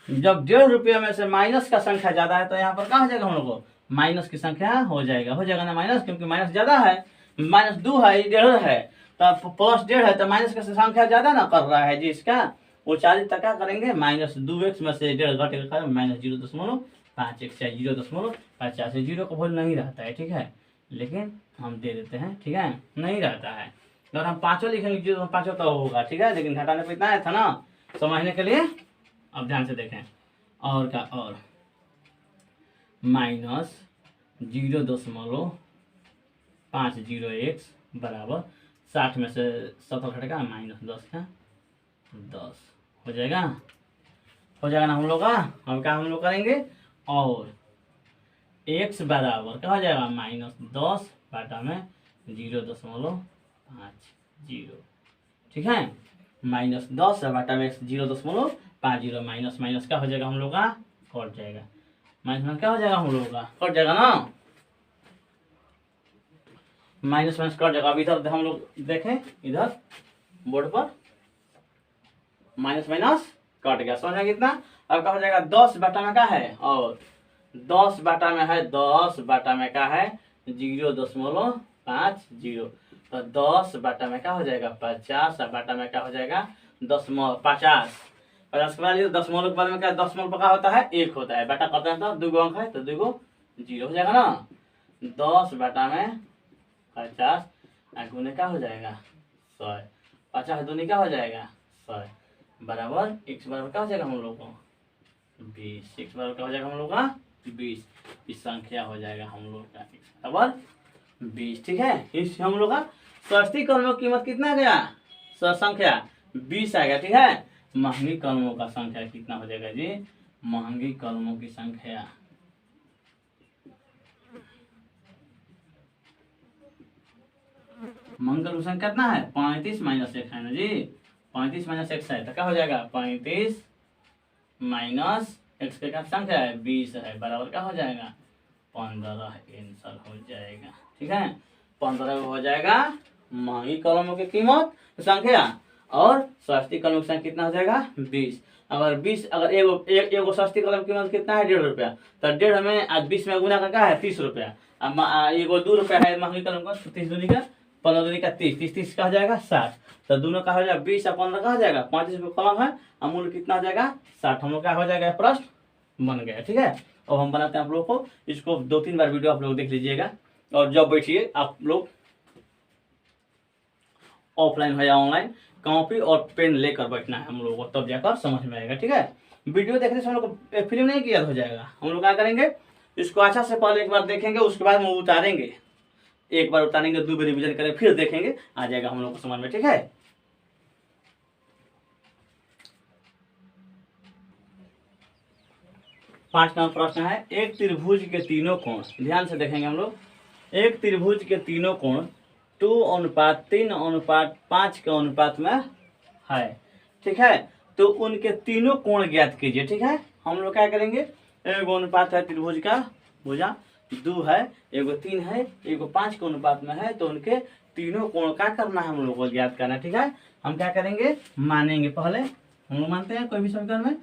जब 1.5 रुपये में से माइनस का संख्या ज्यादा है तो यहाँ पर क्या हो जाएगा, हम लोग को माइनस की संख्या हो जाएगा ना माइनस, क्योंकि माइनस ज्यादा है, -2 है, 1.5 है, तो प्लस 1.5 है, तो माइनस का संख्या ज्यादा ना कर रहा है जी इसका, वो 40 तक क्या करेंगे, -2x में से 1.5 घटेगा -0.5x या 0.50 से 0 का वैल्यू नहीं रहता है। ठीक है, लेकिन हम दे देते हैं। ठीक है, नहीं रहता है, अगर हम 5 लिखेंगे 0.5 तो होगा। ठीक है, लेकिन घटाने पर इतना है था ना, समझने के लिए। अब ध्यान से देखें, और क्या, और -0.50x बराबर 60 में से 70 घटेगा -10 का 10 हो जाएगा ना हम लोग का। हम क्या हम लोग करेंगे, और x बराबर क्या हो जाएगा, -10 बटा में 0.50। ठीक है, -10 बटा में 0.50 माइनस क्या हो जाएगा हम लोग का, कट जाएगा, माइनस क्या हो जाएगा हम लोग का, कट जाएगा ना, माइनस कट जाएगा। अब इधर हम लोग देखें, इधर बोर्ड पर माइनस कट गया, समझ में कितना। अब क्या हो जाएगा, 10 बटा में क्या है, और 10 बटा में है, 10 बटा में क्या है 0.50, तो 10 बटा में क्या हो जाएगा 50, बटा में क्या हो जाएगा 50 के बाद 10 के बाद में क्या, 10 का होता है 1 होता है, बटा करते हैं तो 2 अंक है, तो 2 0 हो जाएगा ना। 10 बटा में 50 गुने क्या हो जाएगा 100, 50 दूनी क्या हो जाएगा 100 बराबर x बराबर क्या हो जाएगा हम लोग को 20। x बराबर क्या हो जाएगा हम लोग का 20, इस संख्या हो जाएगा हम लोग का x बराबर 20। ठीक है, इस हम लोग का सस्ती कलमों की कीमत कितना गया, संख्या 20 आ गया। ठीक है, महंगी कलमों का संख्या कितना हो जाएगा जी, महंगी कलमों की संख्या मंगल संख्या कितना है 35 माइनस 1 है ना जी, 35 माइनस 1 है तो क्या हो जाएगा 35 माइनस x के क्या संख्या है 20 है, बराबर क्या हो जाएगा 15 आंसर हो जाएगा। ठीक है, 15 हो जाएगा महंगी कलमों की कीमत संख्या, और सस्ती कलम की संख्या कितना हो जाएगा 20। अगर 20 अगर एगो सस्ती कलम की कीमत कितना है 1.5 रुपया, तो 1.5 में आज 20 में गुना का क्या है 30 रुपया। अब एगो 2 रुपया है महंगी कलम का, 30 दूनी का 15 दूनी का 30 का हो जाएगा 60, तो दोनों का हो जाएगा 20 और 15 का हो जाएगा 35 रुपये कलम है, अमूल्य कितना हो जाएगा 60। हम लोग क्या हो जाएगा प्रश्न बन गया। ठीक है, अब हम बनाते हैं आप लोग को, इसको 2-3 बार वीडियो आप लोग देख लीजिएगा, और जब बैठिए आप लोग ऑफलाइन हो या ऑनलाइन, कॉपी और पेन लेकर बैठना है हम लोगों को, तब जाकर समझ में आएगा। ठीक है, वीडियो देखने से हम लोग को फिल्म नहीं क्लियर हो जाएगा। हम लोग क्या करेंगे, इसको अच्छा से पहले एक बार देखेंगे, उसके बाद में उतारेंगे, एक बार उतारेंगे, 2 बार रिविजन करें, फिर देखेंगे, आ जाएगा हम लोग को समझ में। ठीक है, 5 नंबर प्रश्न है, एक त्रिभुज के तीनों कोण, ध्यान से देखेंगे हम लोग, एक त्रिभुज के तीनों कोण 2:3:5 के अनुपात में है। ठीक है, तो उनके तीनों कोण ज्ञात कीजिए। ठीक है, हम लोग क्या करेंगे, एगो अनुपात है त्रिभुज का, भुजा 2 है, एगो 3 है, एगो 5 के अनुपात में है, तो उनके तीनों कोण का करना है हम लोग को ज्ञात करना है। ठीक है, हम क्या करेंगे, मानेंगे, पहले हम लोग मानते हैं कोई भी समीकरण में,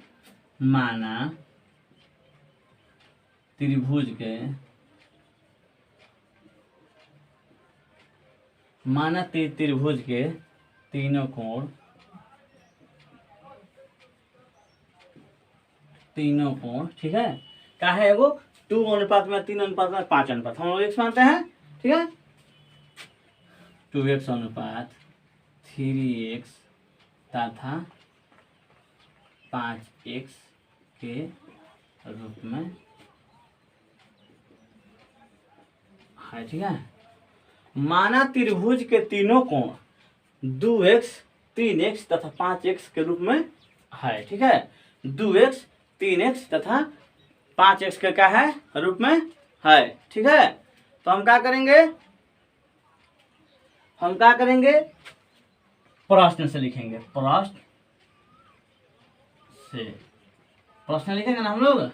माना त्रिभुज के, माना त्रिभुज के तीनों कोण, ठीक है, क्या है, एगो 2:3:5 हम लोग x मानते हैं। ठीक है, 2x अनुपात 3x तथा 5x के रूप में है। ठीक है, माना त्रिभुज के तीनों कोण 2x, 3x तथा 5x के रूप में है। ठीक है, 2x, 3x तथा 5x के क्या है, रूप में है। ठीक है, तो हम क्या करेंगे, प्रश्न से लिखेंगे, प्रश्न लिखेंगे ना हम लोग।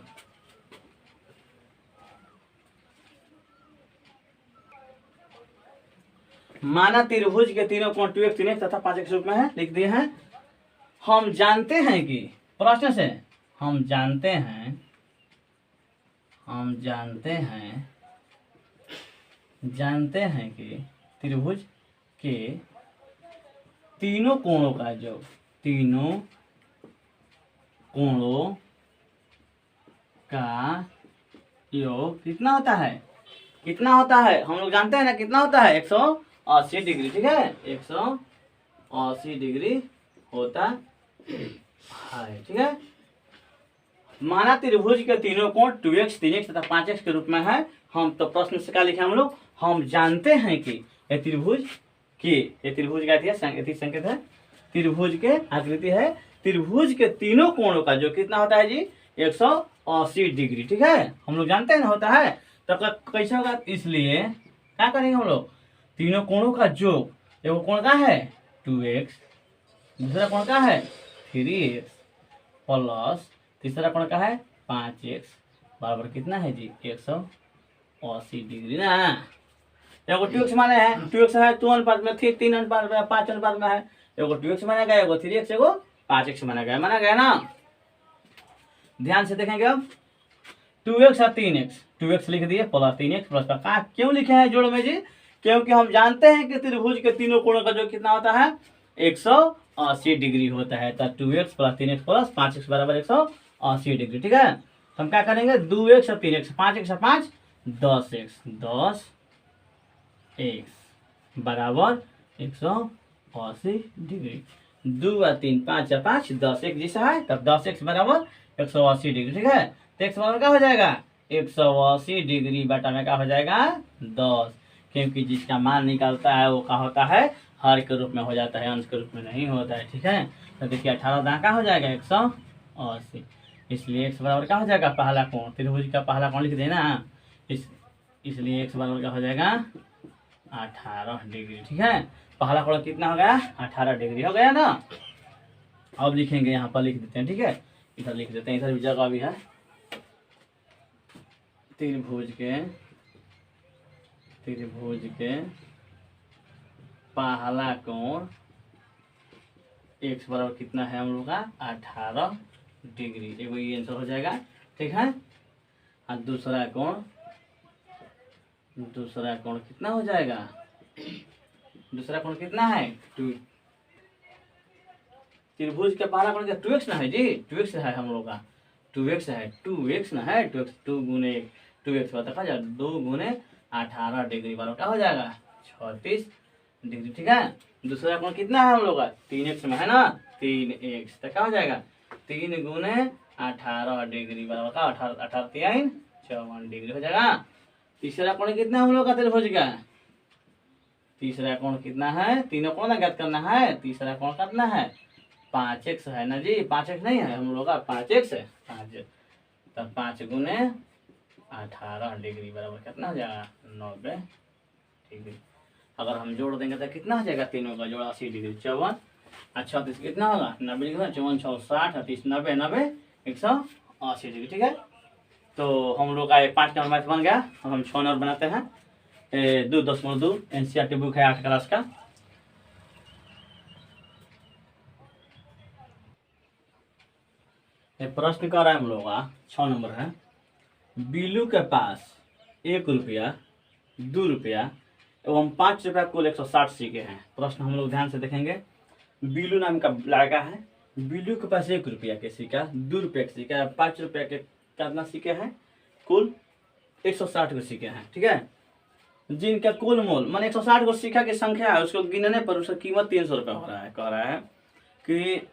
माना त्रिभुज के तीनों कोण 2x, 3x तथा 5x के रूप में है, लिख दिए हैं। हम जानते हैं कि, प्रश्न से हम जानते हैं कि त्रिभुज के तीनों कोणों का योग, तीनों कोणों का योग कितना होता है, हम लोग जानते हैं ना कितना होता है, 180 डिग्री। ठीक है, 180 डिग्री होता है। ठीक है, माना त्रिभुज के तीनों कोण 2x, 3x तथा 5x के रूप में है। हम तो प्रश्न से क्या लिखे हम लोग, हम जानते हैं कि ये त्रिभुज का संकेत है, त्रिभुज के आकृति है, त्रिभुज के तीनों कोणों का जो कितना होता है जी, 180 डिग्री। ठीक है, हम लोग जानते हैं ना होता है, तो कैसे होगा, इसलिए क्या करेंगे हम लोग, तीनों कोणों का योग, एगो कोण का है 2x, दूसरा कोण का है 3x, प्लस तीसरा कोण का है 5x, बराबर कितना है जी, 180 डिग्री ना। एगो 2x माने है, 2x है 2 अनुपात में, 3 अनुपात में, 5 अनुपात में है, एगो 2x माना गया, एगो 3x, एगो 5x माना गया ना। ध्यान से देखेंगे अब, 2x और 3x, 2x लिख दिए प्लस 3x प्लस का, क्यों लिखे हैं जोड़ में जी, क्योंकि हम जानते हैं कि त्रिभुज के तीनों कोणों का जो कितना होता है, 180 डिग्री होता है। तो 2x plus 3x plus 5x बराबर 180 डिग्री। ठीक है, हम क्या करेंगे, 2x और 3x, 5x और 5, 10x, 10x बराबर 180 डिग्री। 2 और 3, 5 और 5, 10, एक जैसा है, तब 10x बराबर 180 डिग्री। ठीक है, तो x बराबर क्या हो जाएगा, 180 डिग्री बटा में क्या हो जाएगा, 10, क्योंकि जिसका मान निकलता है वो क्या होता है, हर के रूप में हो जाता है, अंश के रूप में नहीं होता है। ठीक है, तो देखिए 18 दांका हो जाएगा 180, इसलिए x बराबर क्या हो जाएगा, पहला कोण, त्रिभुज का पहला कोण लिख देना, इसलिए x बराबर क्या हो जाएगा, 18 डिग्री। ठीक है, पहला कोण कितना हो गया, 18 डिग्री हो गया ना। अब लिखेंगे, यहाँ पर लिख देते हैं। ठीक है, इधर लिख देते हैं, इधर भी जगह भी है, त्रिभुज के पहला कोण x बराबर कितना है हम लोग का, 18 डिग्री, एगो ये आंसर हो जाएगा। ठीक है, और दूसरा कोण कितना हो जाएगा, दूसरा कोण कितना है, 2, त्रिभुज के पहला कोण 2x ना है जी, 2x है हम लोग का, 2x है, 2x ना है, 2x 2 गुने 2x बता 2 गुने 18 डिग्री बराबर क्या हो जाएगा, 36 डिग्री, ठीक है। दूसरा कोण कितना है हम लोग का 3x में है ना, 3x, तो क्या हो जाएगा 3 गुने 18 डिग्री बराबर का 18 18 3 54 डिग्री हो जाएगा। तीसरा कोण कितना हम लोग का त्रिभुज का, तीसरा कोण कितना है, तीनों कोण ज्ञात करना है। तीसरा कोण कितना है 5x है ना जी, 5x नहीं है हम लोग का 5x है, 5, तब 5 गुने 18 डिग्री बराबर कितना हो जाएगा 90 डिग्री। अगर हम जोड़ देंगे तो कितना हो जाएगा, तीनों का जोड़ 80 डिग्री, 54 अच्छा तो कितना होगा 90 डिग्री, 54 6 60 38 90 90 180 डिग्री, ठीक है। तो हम लोग का 5 नंबर मैथ बन गया। अब हम 6 नंबर बनाते हैं। 2.2 NCERT बुक है 8 क्लास का। प्रश्न कर रहा है हम लोग का 6 नंबर है। बिल्लू के पास 1 रुपया 2 रुपया एवं 5 रुपया कुल 160 सिक्के हैं। प्रश्न हम लोग ध्यान से देखेंगे। बिल्लू नाम का लड़का है, बिल्लू के पास 1 रुपया के सिक्का, 2 रुपया के सिक्का, 5 रुपया के कितना सिक्के हैं, कुल 160 को सिक्के हैं, ठीक है। जिनका कुल मोल मान 160 को सिक्का की संख्या है, उसको गिनने पर उसका कीमत 300 रुपया हो रहा है। कह रहा है कि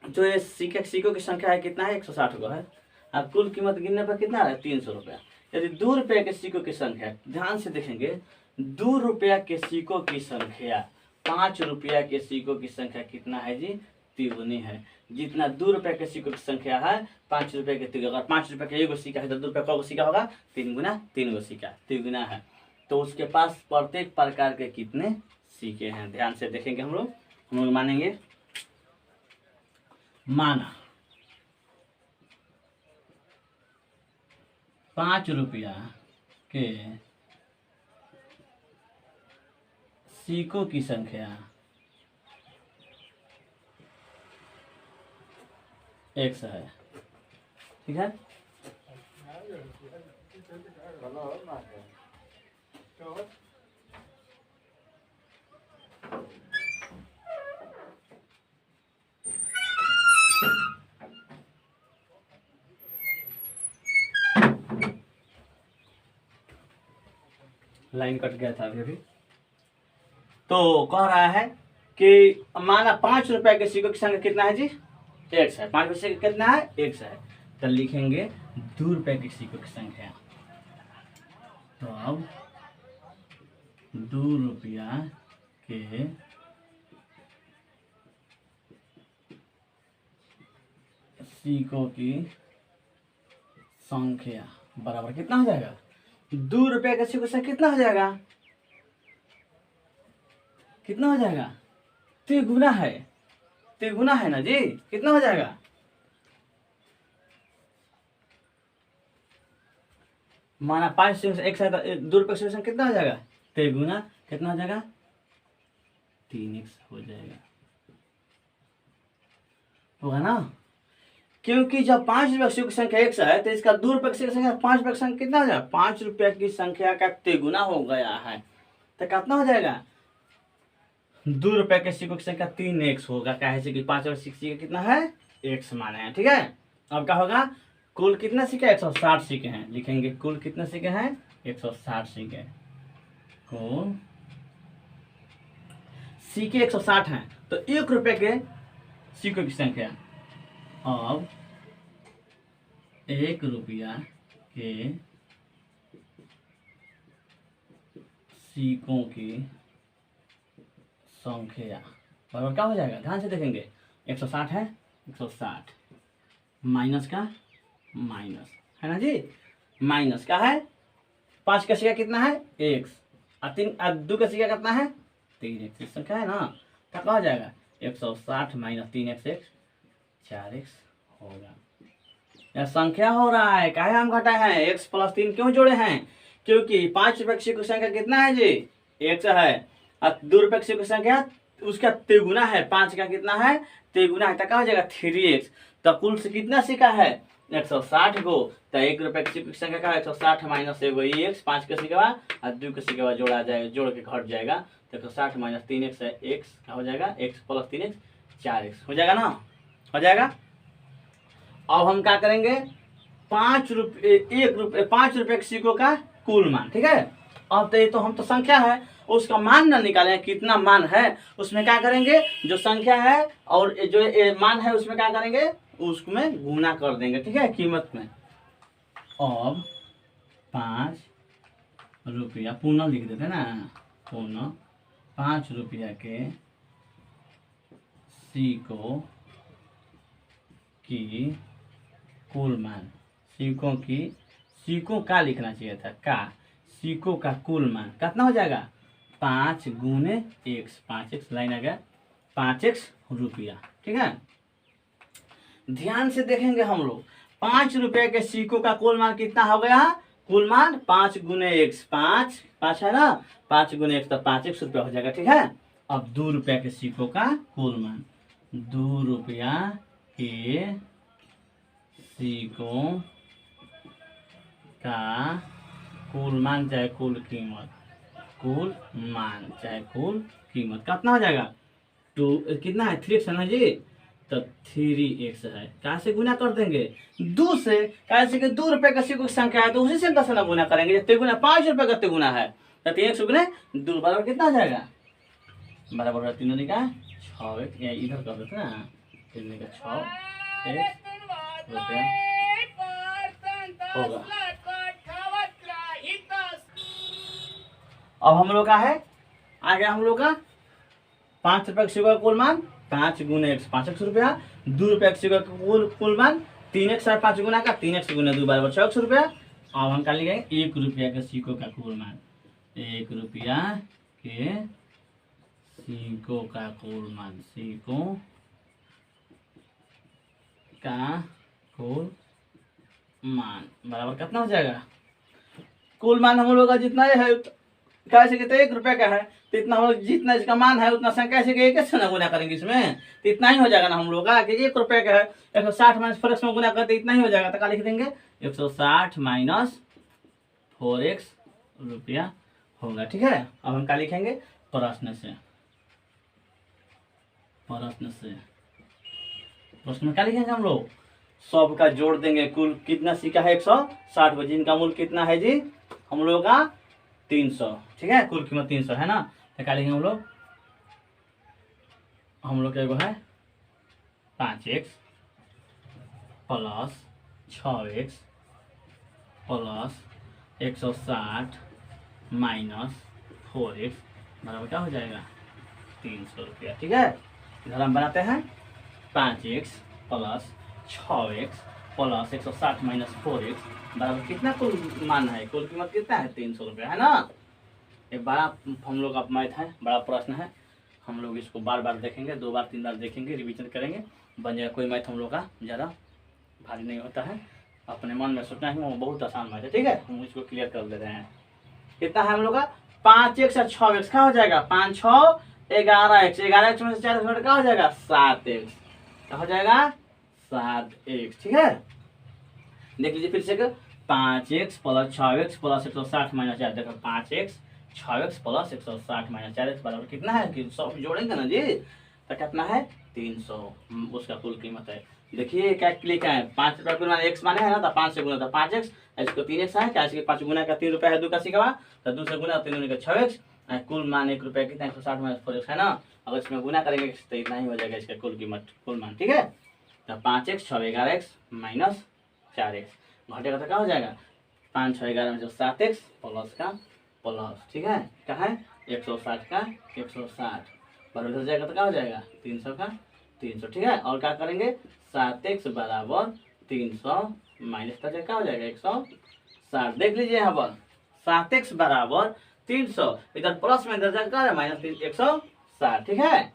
जो ये सिक्कों की संख्या है कितना है 160 को है, और कुल कीमत गिनने पर कितना है 300 रुपया। यदि 2 रुपये के सिक्कों की संख्या, ध्यान से देखेंगे, 2 रुपया के सिक्कों की संख्या 5 रुपया के सिक्कों की संख्या कितना है जी, तिगुनी है। जितना 2 रुपये के सिक्कों की संख्या है 5 रुपये के तिगुना, अगर 5 रुपये का एगो सिक्का है तो 2 रुपये का एगो सिक्का होगा, 3 गुना 3 गो सिक्का, तिगुना है। तो उसके पास प्रत्येक प्रकार के कितने सिक्के हैं, ध्यान से देखेंगे हम लोग मानेंगे। माना 5 रुपया के सिक्कों की संख्या x है, ठीक है। लाइन कट गया था अभी। तो कह रहा है कि माना 5 रुपया के सिक्कों की संख्या कितना है जी, x है। 5 रुपये का कितना है, x है। तो लिखेंगे 2 रुपये के सिक्कों की संख्या। तो अब 2 रुपया के सिक्कों की संख्या बराबर कितना हो जाएगा, 2 रुपये के सिक्कों से कितना हो जाएगा, कितना हो जाएगा, तिगुना है, तिगुना है ना जी, कितना हो जाएगा, माना 5 से एक साथ 2 रुपये से कितना हो जाएगा, तिगुना कितना हो जाएगा 3x हो जाएगा, होगा ना। क्योंकि जब 5 रुपये की संख्या x है तो इसका 2 रुपये की संख्या 5 रुपये की संख्या कितना हो जाएगा, 5 रुपये की संख्या का तिगुना हो गया है। तो कितना हो जाएगा, 2 रुपये के सिक्कों की संख्या 3x होगा, कहे कि 5 और 6 सिक्के कितना है x माने हैं, ठीक है। अब क्या होगा, कुल कितना सिक्के 160 सिक्के हैं, लिखेंगे कुल कितने सिक्के हैं 160 सिक्के, कुल सिक्के 160 हैं। तो 1 रुपये के सिक्कों की संख्या, अब 1 रुपया के सिक्कों की संख्या बराबर क्या हो जाएगा, ध्यान से देखेंगे, 160 है, 160 माइनस का माइनस है ना जी, माइनस का है 5 का सिक्का कितना है x, और 2 का सिक्का कितना है 3x, संख्या है ना। तो क्या हो जाएगा 160 माइनस 3x 4x होगा। यह संख्या हो रहा है, काहे हम घटाए हैं, x प्लस 3 क्यों जोड़े हैं, क्योंकि 5 रुपये की सिक्कों की संख्या कितना है जी x है, और 2 रुपये की सिक्कों की संख्या उसका तिगुना है, 5 का कितना है तिगुना है, तो क्या हो जाएगा 3x। तो कुल से कितना सिक्का है 160 को, तो 1 रुपये की सिक्कों की संख्या का 160 माइनस एगो x, 5 का सिक्का और 2 का सिक्का जोड़ा जाएगा, जोड़ के घट जाएगा, तो 160 माइनस 3x है x का हो जाएगा, x प्लस 3x 4x हो जाएगा ना, हो जाएगा। अब हम क्या करेंगे 5 रुपये 1 रुपये 5 रुपये के सिक्कों का कुल मान, ठीक है। अब तो ये तो हम तो संख्या है, उसका मान ना निकालें कितना मान है, उसमें क्या करेंगे, जो संख्या है और जो मान है उसमें क्या करेंगे, उसमें गुना कर देंगे, ठीक है, कीमत में। अब 5 रुपया पुनः लिख देते ना, पुनः 5 रुपया के सिक्कों की कुल मान, सिक्कों का लिखना चाहिए था, का सिक्कों का कुल मान कितना हो जाएगा, 5 गुने x, 5x लाइन आ गया, 5x रुपया, ठीक है। ध्यान से देखेंगे हम लोग, 5 रुपये के सिक्कों का कुल मान कितना हो गया, कुल मान 5 गुने x, 5 है ना, 5 गुने x तो 5x रुपया हो जाएगा, ठीक है। अब 2 रुपया के सिक्कों का कुल मान, 2 रुपया के सिक्कों का कुल मान चाहे कुल कीमत, कुल मान चाहे कुल कीमत कितना हो जाएगा, 2 कितना है 3x है ना जी, तो 3x है, कहाँ से गुना कर देंगे, 2 से, कैसे कि 2 रुपये का सिक्कों की संख्या है तो उसी से 10 ना गुना करेंगे, जितने गुना 5 रुपये का गुना है, तो 3x गुने 2 बराबर कितना हो जाएगा, बराबर 3 का 6x, इधर कर देते ना, 3 का 6x रुपया होगा। अब हम लोग का है, आ गया हम लोग का 5 रुपये के सिक्कों का कुल मान 5 गुने x, 5x रुपया, 2 रुपये के सिक्कों का कुल मान 3x और 5 गुना का 3x गुने 2 बराबर 6x रुपया। अब हम क्या लिखेंगे, 1 रुपया के सिक्कों का कुल मान, 1 रुपया के सिक्कों का कुल मान, सिक्कों का कुल मान बराबर कितना हो जाएगा, कुल मान हम लोग का जितना है, कैसे कि तो 1 रुपया का है तो इतना हम लोग जितना इसका मान है उतना संख्या से एक से ना गुना करेंगे इसमें, तो इतना ही हो जाएगा ना हम लोग का, कि 1 रुपये का है 160 माइनस 4x में गुना करते इतना ही हो जाएगा, तो क्या लिख देंगे 160 माइनस 4x रुपया होगा, ठीक है। अब हम क्या लिखेंगे, प्रश्न में क्या लिखेंगे हम लोग, सब का जोड़ देंगे, कुल कितना सिक्का है 160, जिनका मूल कितना है जी हम लोग का 300, ठीक है, कुल कीमत 300 है ना, तो क्या लिखेंगे हम लोग एगो है 5x plus 6x plus 160 minus 4x बराबर क्या हो जाएगा 300 रुपया, ठीक है। इधर हम बनाते हैं 5x plus 6x plus 160 minus 4x बराबर कितना कुल मान है, कुल कीमत कितना है 300 रुपया, है ना। एक बड़ा हम लोग का मैथ है, बड़ा प्रश्न है, हम लोग इसको बार बार देखेंगे, 2 बार 3 बार देखेंगे, रिवीजन करेंगे, बन जाएगा। कोई मैथ हम लोग का ज़्यादा भारी नहीं होता है, अपने मन में सोचना है वो बहुत आसान मैथ है, ठीक है। हम इसको क्लियर कर दे रहे हैं, कितना है हम लोग का 5x और 6x क्या हो जाएगा, 5 6 11x, 11x में से 4x क्या हो जाएगा 7x, क्या हो जाएगा 7x, ठीक है। देख लीजिए फिर से 5x plus 6x plus 160 minus 4, देखो 5x 6x plus 160 minus 4x बराबर कितना है, कि सब जोड़ेंगे ना जी, तो कितना है 300, उसका कुल कीमत है। देखिए क्या लिखा है, 5 रुपया कुल माने x माने है ना, तो 5 से गुना तो 5x, इसको 3x है, क्या 5 गुना का 3 रुपया है, 2 का सिक्का, तो 2 से गुना 3 गुना का 6x, कुल मान 1 रुपया कितना 160 माइनस 4x है ना, अगर इसमें गुना करेंगे तो इतना ही हो जाएगा इसका कुल कीमत, कुल मान, ठीक है। तो 5x 6 11x माइनस 4x घटेगा तो क्या हो जाएगा 5 6 11 में जो 7x प्लस का प्लस, ठीक है, क्या है 160 का 160 बराबर हो जाएगा, तो क्या हो जाएगा 300 का 300, ठीक है। और क्या करेंगे 7x बराबर 300 माइनस का क्या हो जाएगा 160, देख लीजिए यहाँ पर 7x बराबर 300, इधर प्लस में इधर क्या है माइनस 160, ठीक है।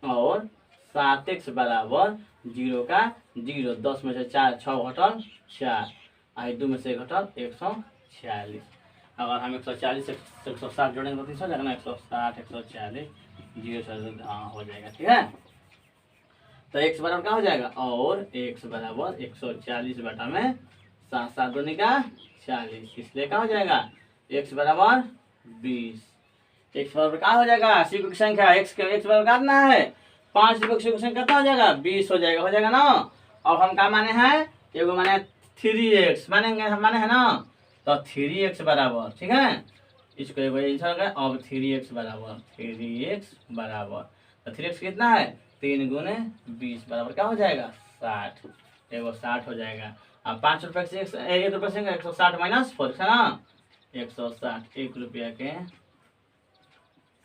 और 7x बराबर 0 का 0, 10 में से 4 6 घटल 4, 2 में से घटल 146, अगर हम 140 160 जोड़ेंगे तो 300 जाएगा ना, 160 140 0 से हाँ हो जाएगा, ठीक है। तो x बराबर क्या हो जाएगा, और x बराबर 140 बटा में 7 7 दूनी का 40, इसलिए क्या हो जाएगा x बराबर 20, x बराबर क्या हो जाएगा सिक्कों की संख्या, x बराबर कितना है 5 रुपये की संख्या कितना हो जाएगा 20 हो जाएगा ना। अब हम क्या माने हैं, एगो माने 3x मानेंगे, हम माने है ना, तो 3x बराबर, ठीक है इसको एक बार आंसर गया। अब 3x बराबर 3x बराबर तो 3x कितना है 3 गुने 20 बराबर क्या हो जाएगा 60। एगो 60 हो जाएगा। अब 5 रुपये से 1 रुपये से 160 माइनस 4 है ना 160। 1 रुपया के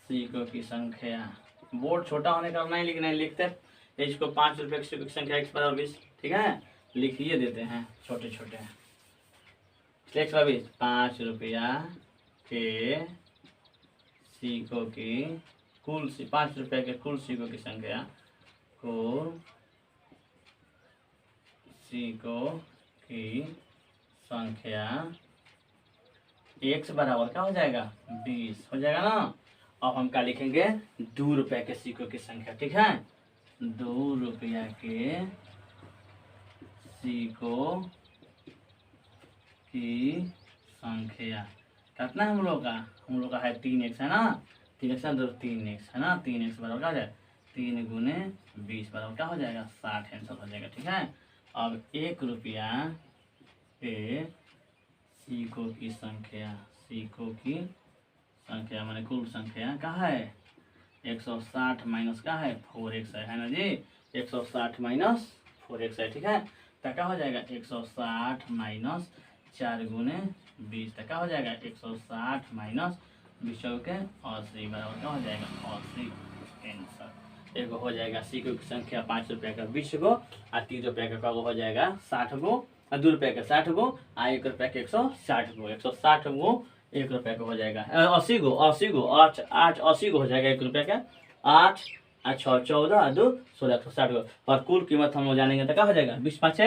सिक्कों की संख्या। बोर्ड छोटा होने का नहीं लिखना है, लिखते इसको 5 रुपये की संख्या x बराबर 20। ठीक है लिखिए देते हैं छोटे छोटे x बराबर 20। 5 रुपया के सिक्कों की कुल 5 रुपये के कुल सिक्कों की संख्या कुल सिक्कों की संख्या x बराबर क्या हो जाएगा 20 हो जाएगा ना। अब हम क्या लिखेंगे 2 रुपये के सिक्कों की संख्या। ठीक है 2 रुपया के सिक्कों की संख्या कितना है हम लोग का है 3x है ना 3x है 3x है ना 3x बराबर क्या हो जाएगा 3 गुने 20 बराबर क्या हो जाएगा 60 आंसर हो जाएगा। ठीक है अब 1 रुपया के सिक्कों की संख्या माने कुल संख्या कहाँ है 160 माइनस का है 4x है ना जी 160 माइनस 4x है। ठीक है तो क्या हो जाएगा 160 माइनस 4 गुने 20 तो क्या हो जाएगा 160 माइनस 20 के 80 बराबर क्या हो जाएगा 80 आंसर। एगो हो जाएगा सिक्कों की संख्या 5 रुपये का 20 गो और 3 रुपये का हो जाएगा 60 गो और 2 रुपये का 60 गो और 1 रुपये का 160 गो 160 गो 1 रुपये का हो जाएगा 80 गो 80 गो 8 80 गो हो जाएगा 1 रुपये का 8 और 6 14 2 16 160 गो। और कुल कीमत हम लोग जानेंगे तो क्या हो जाएगा 20 5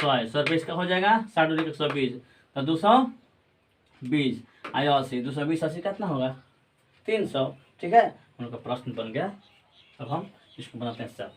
100 रुपये का हो जाएगा 60 रुपये 120 तो 220 आया 80 220 80 कितना होगा 300। ठीक है हम लोग का प्रश्न बन गया। अब हम इसको बनाते हैं 7।